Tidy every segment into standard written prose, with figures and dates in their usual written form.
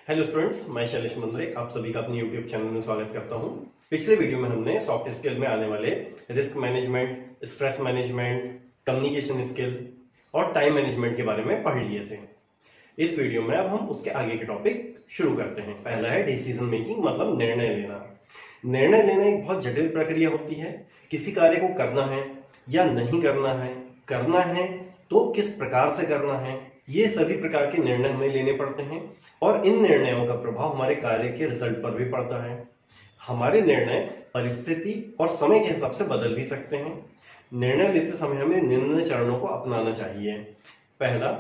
Hello students, मैं शैलेश मंदरे आप सभी का अपने यूट्यूब चैनल में स्वागत करता हूं। पिछले वीडियो में हमने सॉफ्ट स्किल में आने वाले risk management, stress management, communication skill और टाइम मैनेजमेंट के बारे में पढ़ लिए थे। इस वीडियो में अब हम उसके आगे के टॉपिक शुरू करते हैं। पहला है डिसीजन मेकिंग, मतलब निर्णय लेना। निर्णय लेना एक बहुत जटिल प्रक्रिया होती है। किसी कार्य को करना है या नहीं करना है तो किस प्रकार से करना है, ये सभी प्रकार के निर्णय हमें लेने पड़ते हैं और इन निर्णयों का प्रभाव हमारे कार्य के रिजल्ट पर भी पड़ता है। हमारे निर्णय परिस्थिति और समय के हिसाब से बदल भी सकते हैं। निर्णय लेते समय हमें निम्न चरणों को अपनाना चाहिए। पहला,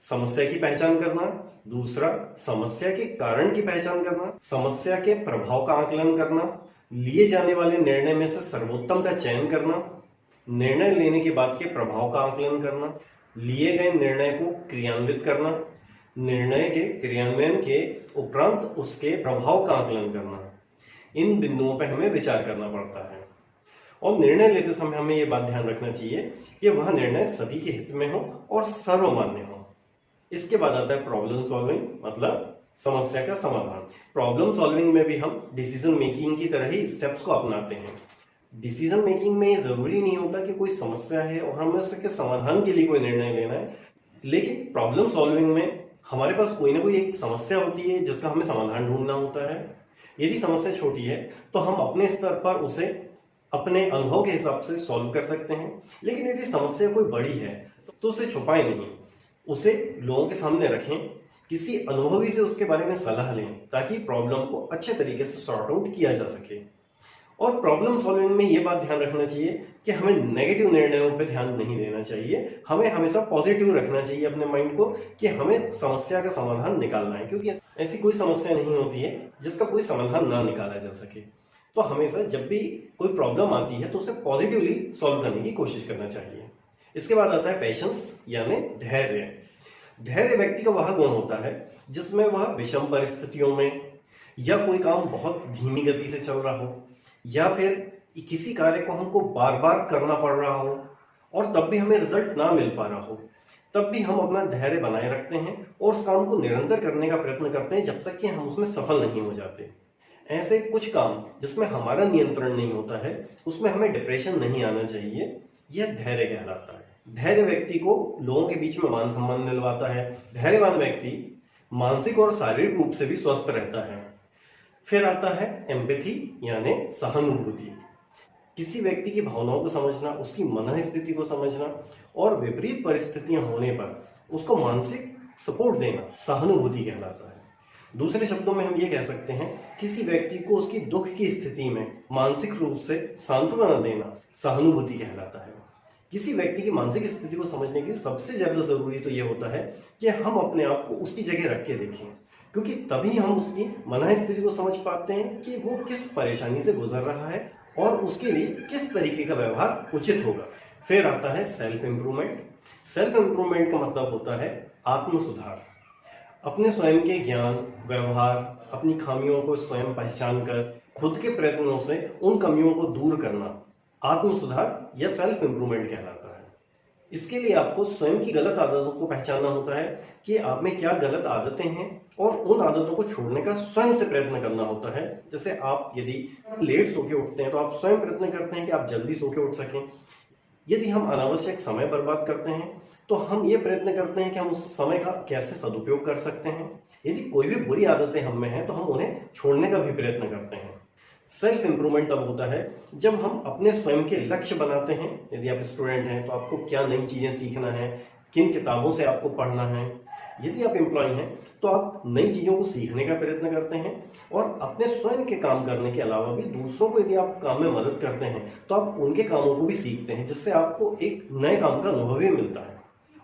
समस्या की पहचान करना। दूसरा, समस्या के कारण की पहचान करना। समस्या के प्रभाव का आकलन करना। लिए जाने वाले निर्णय में से सर्वोत्तम का चयन करना। निर्णय लेने के बाद के प्रभाव का आकलन करना। लिए गए निर्णय को क्रियान्वित करना। निर्णय के क्रियान्वयन के उपरांत उसके प्रभाव का आकलन करना। इन बिंदुओं पर हमें विचार करना पड़ता है और निर्णय लेते समय हमें यह बात ध्यान रखना चाहिए कि वह निर्णय सभी के हित में हो और सर्वमान्य हो। इसके बाद आता है प्रॉब्लम सॉल्विंग, मतलब समस्या का समाधान। प्रॉब्लम सॉल्विंग में भी हम डिसीजन मेकिंग की तरह ही स्टेप्स को अपनाते हैं। डिसीजन मेकिंग में ये जरूरी नहीं होता कि कोई समस्या है और हमें उसके समाधान के लिए कोई निर्णय लेना है, लेकिन प्रॉब्लम सॉल्विंग में हमारे पास कोई ना कोई एक समस्या होती है जिसका हमें समाधान ढूंढना होता है। यदि समस्या छोटी है तो हम अपने स्तर पर उसे अपने अनुभव के हिसाब से सॉल्व कर सकते हैं, लेकिन यदि समस्या कोई बड़ी है तो उसे छुपाएं नहीं, उसे लोगों के सामने रखें, किसी अनुभवी से उसके बारे में सलाह लें ताकि प्रॉब्लम को अच्छे तरीके से सॉर्ट आउट किया जा सके। और प्रॉब्लम सॉल्विंग में यह बात ध्यान रखना चाहिए कि हमें नेगेटिव निर्णयों पर ध्यान नहीं देना चाहिए। हमें हमेशा पॉजिटिव रखना चाहिए अपने माइंड को कि हमें समस्या का समाधान निकालना है, क्योंकि ऐसी कोई समस्या नहीं होती है जिसका कोई समाधान ना निकाला जा सके। तो हमेशा जब भी कोई प्रॉब्लम आती है तो उसे पॉजिटिवली सॉल्व करने की कोशिश करना चाहिए। इसके बाद आता है पेशेंस, यानी धैर्य। धैर्य व्यक्ति का वह गुण होता है जिसमें वह विषम परिस्थितियों में या कोई काम बहुत धीमी गति से चल रहा हो या फिर किसी कार्य को हमको बार बार करना पड़ रहा हो और तब भी हमें रिजल्ट ना मिल पा रहा हो, तब भी हम अपना धैर्य बनाए रखते हैं और उस काम को निरंतर करने का प्रयत्न करते हैं जब तक कि हम उसमें सफल नहीं हो जाते। ऐसे कुछ काम जिसमें हमारा नियंत्रण नहीं होता है उसमें हमें डिप्रेशन नहीं आना चाहिए, यह धैर्य कहलाता है। धैर्य व्यक्ति को लोगों के बीच में मान सम्मान दिलवाता है। धैर्यवान व्यक्ति मानसिक और शारीरिक रूप से भी स्वस्थ रहता है। फिर आता है एम्पैथी, यानी सहानुभूति। किसी व्यक्ति की भावनाओं को समझना, उसकी मन स्थिति को समझना और विपरीत परिस्थितियां होने पर उसको मानसिक सपोर्ट देना सहानुभूति कहलाता है। दूसरे शब्दों में हम ये कह सकते हैं, किसी व्यक्ति को उसकी दुख की स्थिति में मानसिक रूप से सांत्वना देना सहानुभूति कहलाता है। किसी व्यक्ति की मानसिक स्थिति को समझने के लिए सबसे ज्यादा जरूरी तो यह होता है कि हम अपने आप को उसकी जगह रख के देखें, क्योंकि तभी हम उसकी मन स्थिति को समझ पाते हैं कि वो किस परेशानी से गुजर रहा है और उसके लिए किस तरीके का व्यवहार उचित होगा। फिर आता है सेल्फ इंप्रूवमेंट। सेल्फ इंप्रूवमेंट का मतलब होता है आत्म सुधार। अपने स्वयं के ज्ञान, व्यवहार, अपनी खामियों को स्वयं पहचान कर खुद के प्रयत्नों से उन कमियों को दूर करना आत्म सुधार या सेल्फ इंप्रूवमेंट कहलाता है। इसके लिए आपको स्वयं की गलत आदतों को पहचानना होता है कि आप में क्या गलत आदतें हैं और उन आदतों को छोड़ने का स्वयं से प्रयत्न करना होता है। जैसे आप यदि लेट सो के उठते हैं तो आप स्वयं प्रयत्न करते हैं कि आप जल्दी सो के उठ सकें। यदि हम अनावश्यक समय बर्बाद करते हैं तो हम ये प्रयत्न करते हैं कि हम उस समय का कैसे सदुपयोग कर सकते हैं। यदि कोई भी बुरी आदतें हम में हैं तो हम उन्हें छोड़ने का भी प्रयत्न करते हैं। सेल्फ इंप्रूवमेंट तब होता है जब हम अपने स्वयं के लक्ष्य बनाते हैं। यदि आप स्टूडेंट हैं तो आपको क्या नई चीजें सीखना है, किन किताबों से आपको पढ़ना है। यदि आप एम्प्लॉय हैं तो आप नई चीजों को सीखने का प्रयत्न करते हैं और अपने स्वयं के काम करने के अलावा भी दूसरों को यदि आप काम में मदद करते हैं तो आप उनके कामों को भी सीखते हैं, जिससे आपको एक नए काम का अनुभव भी मिलता है।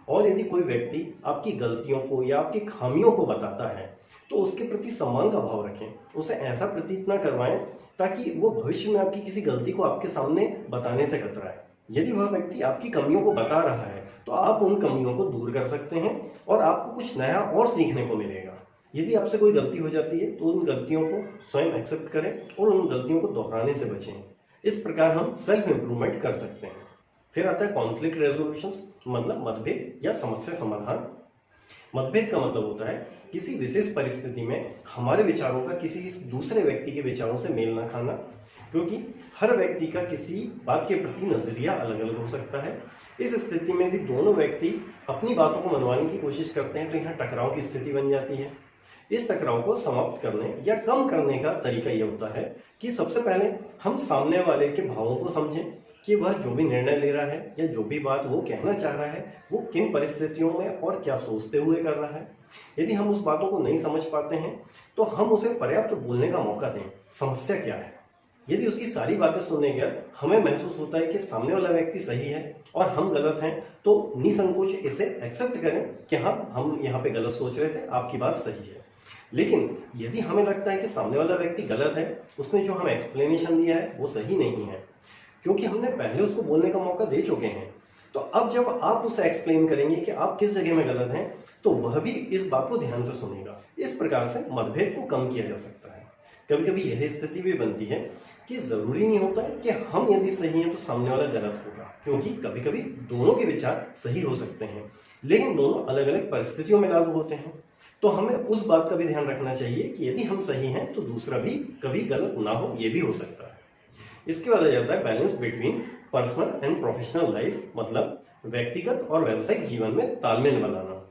और यदि कोई व्यक्ति आपकी गलतियों को या आपकी खामियों को बताता है तो उसके प्रति सम्मान का भाव रखें, उसे ऐसा प्रतीत ना करवाएं ताकि वो भविष्य में आपकी किसी गलती को आपके सामने बताने से कतराए। यदि वह व्यक्ति आपकी कमियों को बता रहा है तो आप उन कमियों को दूर कर सकते हैं और आपको कुछ नया और सीखने को मिलेगा। यदि आपसे कोई गलती हो जाती है तो उन गलतियों को स्वयं एक्सेप्ट करें और उन गलतियों को दोहराने से बचें। इस प्रकार हम सेल्फ इंप्रूवमेंट कर सकते हैं। फिर आता है कॉन्फ्लिक्ट रेजोल्यूशन, मतलब मतभेद या समस्या समाधान। मतभेद का मतलब होता है किसी विशेष परिस्थिति में हमारे विचारों का किसी दूसरे व्यक्ति के विचारों से मेल ना खाना, क्योंकि हर व्यक्ति का किसी बात के प्रति नजरिया अलग अलग हो सकता है। इस स्थिति में यदि दोनों व्यक्ति अपनी बातों को मनवाने की कोशिश करते हैं तो यहाँ टकराव की स्थिति बन जाती है। इस टकराव को समाप्त करने या कम करने का तरीका यह होता है कि सबसे पहले हम सामने वाले के भावों को समझें कि वह जो भी निर्णय ले रहा है या जो भी बात वो कहना चाह रहा है वो किन परिस्थितियों में और क्या सोचते हुए कर रहा है। यदि हम उस बातों को नहीं समझ पाते हैं तो हम उसे पर्याप्त बोलने का मौका दें, समस्या क्या है। यदि उसकी सारी बातें सुनने के बाद हमें महसूस होता है कि सामने वाला व्यक्ति सही है और हम गलत हैं, तो निसंकोच इसे एक्सेप्ट करें कि हाँ, हम यहाँ पे गलत सोच रहे थे, आपकी बात सही है। लेकिन यदि हमें लगता है कि सामने वाला व्यक्ति गलत है, उसने जो हमें एक्सप्लेनेशन दिया है वो सही नहीं है, क्योंकि हमने पहले उसको बोलने का मौका दे चुके हैं, तो अब जब आप उसे एक्सप्लेन करेंगे कि आप किस जगह में गलत हैं, तो वह भी इस बात को ध्यान से सुनेगा। इस प्रकार से मतभेद को कम किया जा सकता है। कभी कभी यह स्थिति भी बनती है कि जरूरी नहीं होता है कि हम यदि सही हैं तो सामने वाला गलत होगा, क्योंकि कभी कभी दोनों के विचार सही हो सकते हैं, लेकिन दोनों अलग अलग परिस्थितियों में लागू होते हैं। तो हमें उस बात का भी ध्यान रखना चाहिए कि यदि हम सही हैं तो दूसरा भी कभी गलत ना हो, ये भी हो सकता है। इसके बाद आ जाता है balance between personal and professional life, मतलब व्यक्तिगत और व्यावसायिक जीवन में तालमेल बनाना।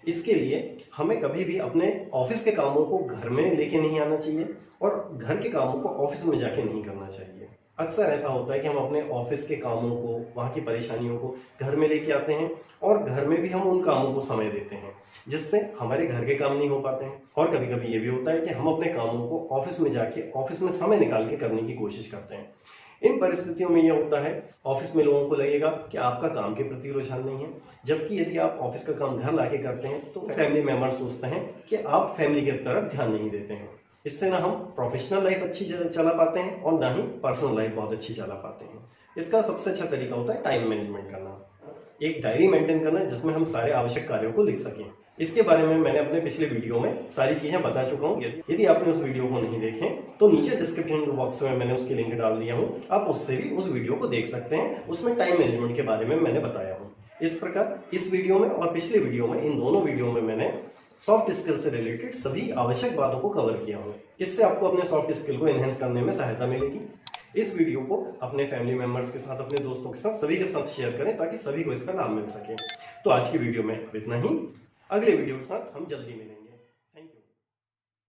इसके लिए हमें कभी भी अपने ऑफिस के कामों को घर में लेके नहीं आना चाहिए और घर के कामों को ऑफिस में जाके नहीं करना चाहिए। अक्सर ऐसा होता है कि हम अपने ऑफिस के कामों को, वहाँ की परेशानियों को घर में लेके आते हैं और घर में भी हम उन कामों को समय देते हैं, जिससे हमारे घर के काम नहीं हो पाते हैं। और कभी कभी ये भी होता है कि हम अपने कामों को ऑफिस में जाके ऑफिस में समय निकाल के करने की कोशिश करते हैं। इन परिस्थितियों में यह होता है, ऑफिस में लोगों को लगेगा कि आपका काम के प्रति रुझान नहीं है, जबकि यदि आप ऑफिस का काम घर लाके करते हैं तो फैमिली मेंबर सोचते हैं कि आप फैमिली की तरफ ध्यान नहीं देते हैं। इससे ना हम प्रोफेशनल लाइफ अच्छी चला पाते हैं और ना ही पर्सनल लाइफ बहुत अच्छी चला पाते हैं। इसका सबसे अच्छा तरीका होता है टाइम मैनेजमेंट करना, एक डायरी मेंटेन करना जिसमें हम सारे आवश्यक कार्यों को लिख सकें। इसके बारे में मैंने अपने पिछले वीडियो में सारी चीजें बता चुका हूँ। यदि आपने उस वीडियो को नहीं देखे तो नीचे डिस्क्रिप्शन बॉक्स में मैंने उसकी लिंक डाल दिया हूँ, आप उससे भी उस वीडियो को देख सकते हैं। उसमें टाइम मैनेजमेंट के बारे में मैंने बताया हूँ। इस प्रकार इस वीडियो में और पिछले वीडियो में, इन दोनों वीडियो में मैंने सॉफ्ट स्किल से रिलेटेड सभी आवश्यक बातों को कवर किया हूँ। इससे आपको अपने सॉफ्ट स्किल को एनहेंस करने में सहायता मिलेगी। इस वीडियो को अपने फैमिली मेंबर्स के साथ, अपने दोस्तों के साथ, सभी के साथ शेयर करें ताकि सभी को इसका लाभ मिल सके। तो आज की वीडियो में इतना ही, अगले वीडियो के साथ हम जल्दी मिलेंगे।